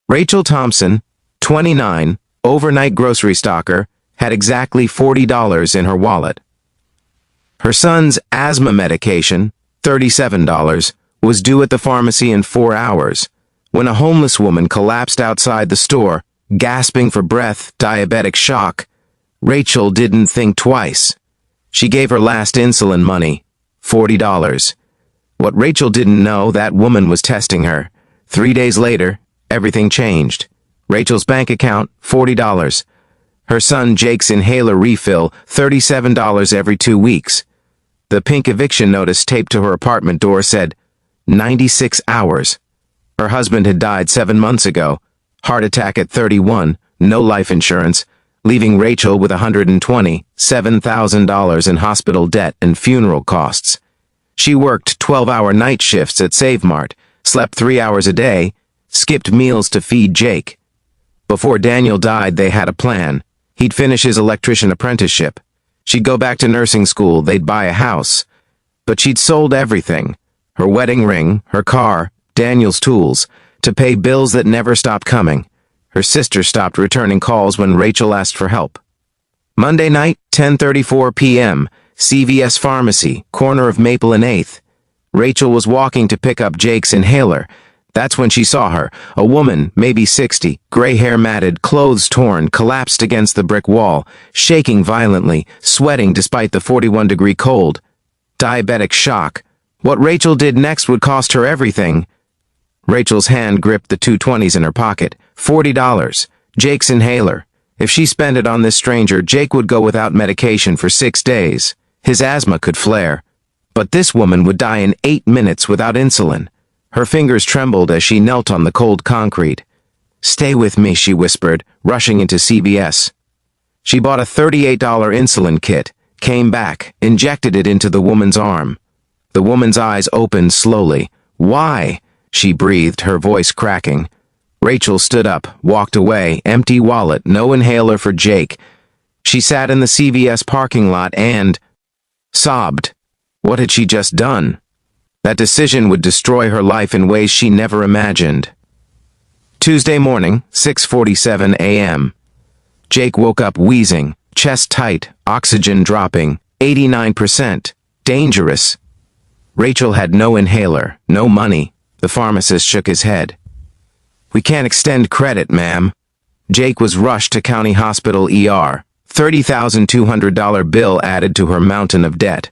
Rachel Thompson, 29, overnight grocery stocker, had exactly $40 in her wallet. Her son's asthma medication, $37, was due at the pharmacy in 4 hours, when a homeless woman collapsed outside the store, gasping for breath, diabetic shock. Rachel didn't think twice. She gave her last insulin money, $40. What Rachel didn't know, that woman was testing her. 3 days later, everything changed. Rachel's bank account, $40. Her son Jake's inhaler refill, $37 every 2 weeks. The pink eviction notice taped to her apartment door said, 96 hours. Her husband had died 7 months ago. Heart attack at 31, no life insurance, leaving Rachel with $127,000 in hospital debt and funeral costs. She worked 12-hour night shifts at Save Mart, slept 3 hours a day, skipped meals to feed Jake. Before Daniel died, they had a plan. He'd finish his electrician apprenticeship. She'd go back to nursing school, they'd buy a house. But she'd sold everything. Her wedding ring, her car, Daniel's tools, to pay bills that never stopped coming. Her sister stopped returning calls when Rachel asked for help. Monday night, 10:34 p.m., CVS Pharmacy, corner of Maple and 8th. Rachel was walking to pick up Jake's inhaler. That's when she saw her, a woman, maybe 60, gray hair matted, clothes torn, collapsed against the brick wall, shaking violently, sweating despite the 41-degree cold. Diabetic shock. What Rachel did next would cost her everything. Rachel's hand gripped the 220s in her pocket. $40. Jake's inhaler. If she spent it on this stranger, Jake would go without medication for 6 days. His asthma could flare. But this woman would die in 8 minutes without insulin. Her fingers trembled as she knelt on the cold concrete. "Stay with me," she whispered, rushing into CVS. She bought a $38 insulin kit, came back, injected it into the woman's arm. The woman's eyes opened slowly. "Why?" she breathed, her voice cracking. Rachel stood up, walked away, empty wallet, no inhaler for Jake. She sat in the CVS parking lot and sobbed. What had she just done? That decision would destroy her life in ways she never imagined. Tuesday morning, 6:47 a.m. Jake woke up wheezing, chest tight, oxygen dropping, 89%. Dangerous. Rachel had no inhaler, no money. The pharmacist shook his head. "We can't extend credit, ma'am." Jake was rushed to County Hospital ER. $30,200 bill added to her mountain of debt.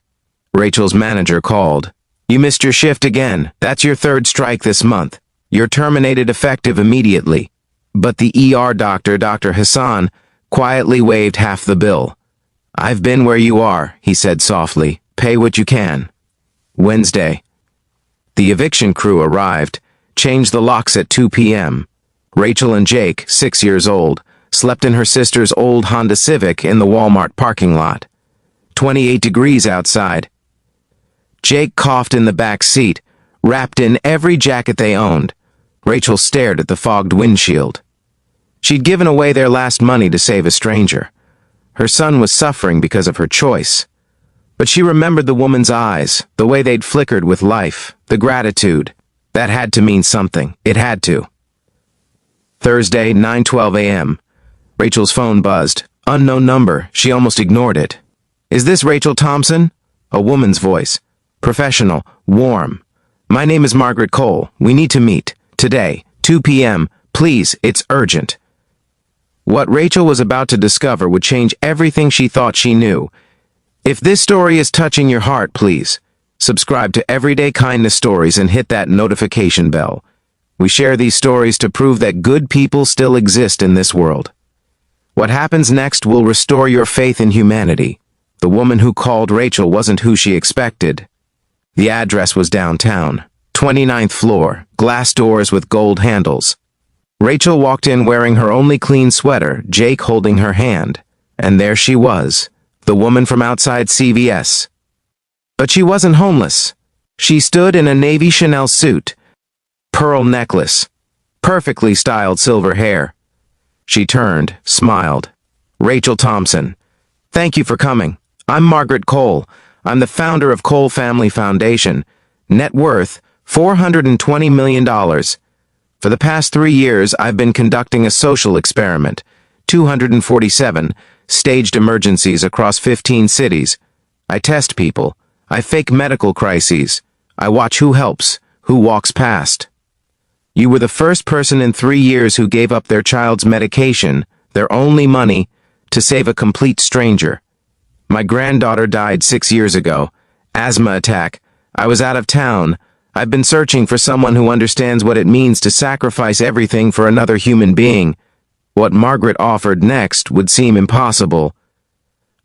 Rachel's manager called. "You missed your shift again. That's your 3rd strike this month. You're terminated effective immediately." But the ER doctor, Dr. Hassan, quietly waived half the bill. "I've been where you are," he said softly. "Pay what you can." Wednesday. The eviction crew arrived, changed the locks at 2 p.m. Rachel and Jake, 6 years old, slept in her sister's old Honda Civic in the Walmart parking lot. 28 degrees outside. Jake coughed in the back seat, wrapped in every jacket they owned. Rachel stared at the fogged windshield. She'd given away their last money to save a stranger. Her son was suffering because of her choice. But she remembered the woman's eyes, the way they'd flickered with life, the gratitude. That had to mean something. It had to. Thursday, 9:12 a.m. Rachel's phone buzzed. Unknown number. She almost ignored it. "Is this Rachel Thompson?" A woman's voice. Professional, warm. "My name is Margaret Cole. We need to meet. Today, 2 p.m. Please, it's urgent." What Rachel was about to discover would change everything she thought she knew. If this story is touching your heart, please subscribe to Everyday Kindness Stories and hit that notification bell. We share these stories to prove that good people still exist in this world. What happens next will restore your faith in humanity. The woman who called Rachel wasn't who she expected. The address was downtown, 29th floor, glass doors with gold handles. Rachel walked in wearing her only clean sweater, Jake holding her hand. And there she was, the woman from outside CVS. But she wasn't homeless. She stood in a navy Chanel suit, pearl necklace, perfectly styled silver hair. She turned, smiled. "Rachel Thompson. Thank you for coming. I'm Margaret Cole. I'm the founder of Cole Family Foundation. Net worth, $420 million. For the past 3 years, I've been conducting a social experiment. 247 staged emergencies across 15 cities. I test people. I fake medical crises. I watch who helps, who walks past. You were the first person in 3 years who gave up their child's medication, their only money, to save a complete stranger. My granddaughter died 6 years ago. Asthma attack. I was out of town. I've been searching for someone who understands what it means to sacrifice everything for another human being. What Margaret offered next would seem impossible.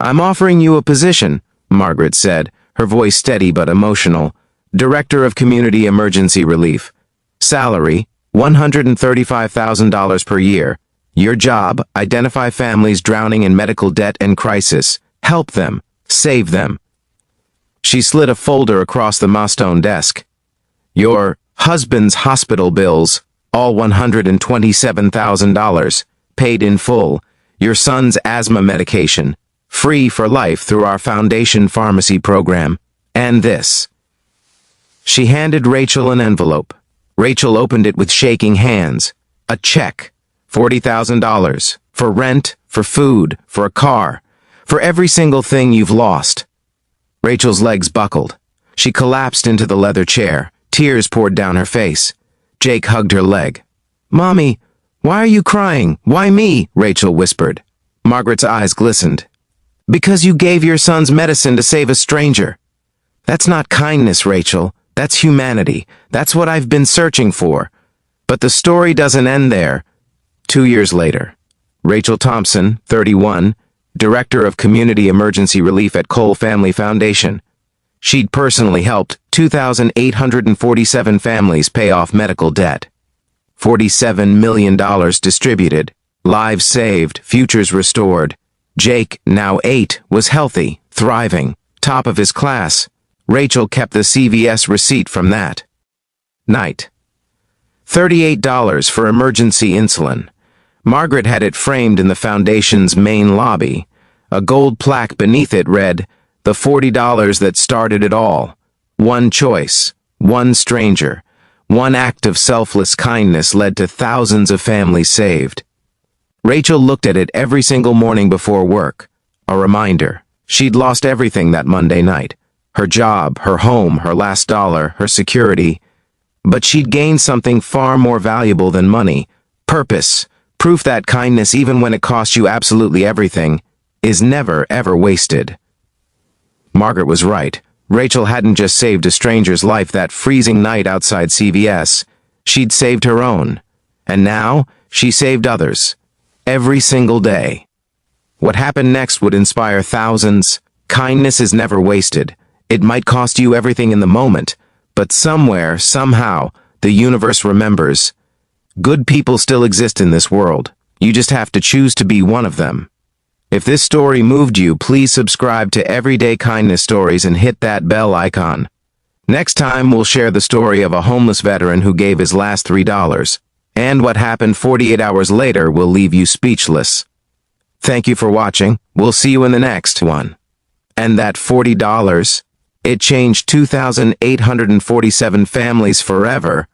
I'm offering you a position, Margaret said, her voice steady but emotional. Director of Community Emergency Relief. Salary, $135,000 per year. Your job, identify families drowning in medical debt and crisis. Help them. Save them. She slid a folder across the Mastone desk. Your husband's hospital bills, all $127,000, paid in full. Your son's asthma medication, free for life through our foundation pharmacy program. And this. She handed Rachel an envelope. Rachel opened it with shaking hands. A check. $40,000. For rent, for food, for a car. For every single thing you've lost. Rachel's legs buckled. She collapsed into the leather chair. Tears poured down her face. Jake hugged her leg. "Mommy, why are you crying? Why me?" Rachel whispered. Margaret's eyes glistened. "Because you gave your son's medicine to save a stranger." "That's not kindness, Rachel. That's humanity. That's what I've been searching for." But the story doesn't end there. 2 years later, Rachel Thompson, 31, Director of Community Emergency Relief at Cole Family Foundation. She'd personally helped 2,847 families pay off medical debt. $47 million distributed, lives saved, futures restored. Jake, now 8, was healthy, thriving, top of his class. Rachel kept the CVS receipt from that night. $38 for emergency insulin. Margaret had it framed in the foundation's main lobby. A gold plaque beneath it read, "The $40 that started it all. One choice, one stranger, one act of selfless kindness led to thousands of families saved." Rachel looked at it every single morning before work. A reminder. She'd lost everything that Monday night. Her job, her home, her last dollar, her security. But she'd gained something far more valuable than money. Purpose. Proof that kindness, even when it costs you absolutely everything, is never, ever wasted. Margaret was right. Rachel hadn't just saved a stranger's life that freezing night outside CVS. She'd saved her own. And now, she saved others. Every single day. What happened next would inspire thousands. Kindness is never wasted. It might cost you everything in the moment, but somewhere, somehow, the universe remembers. Good people still exist in this world. You just have to choose to be one of them. If this story moved you, please subscribe to Everyday Kindness Stories and hit that bell icon. Next time, we'll share the story of a homeless veteran who gave his last $3. And what happened 48 hours later will leave you speechless. Thank you for watching. We'll see you in the next one. And that $40, it changed 2,847 families forever.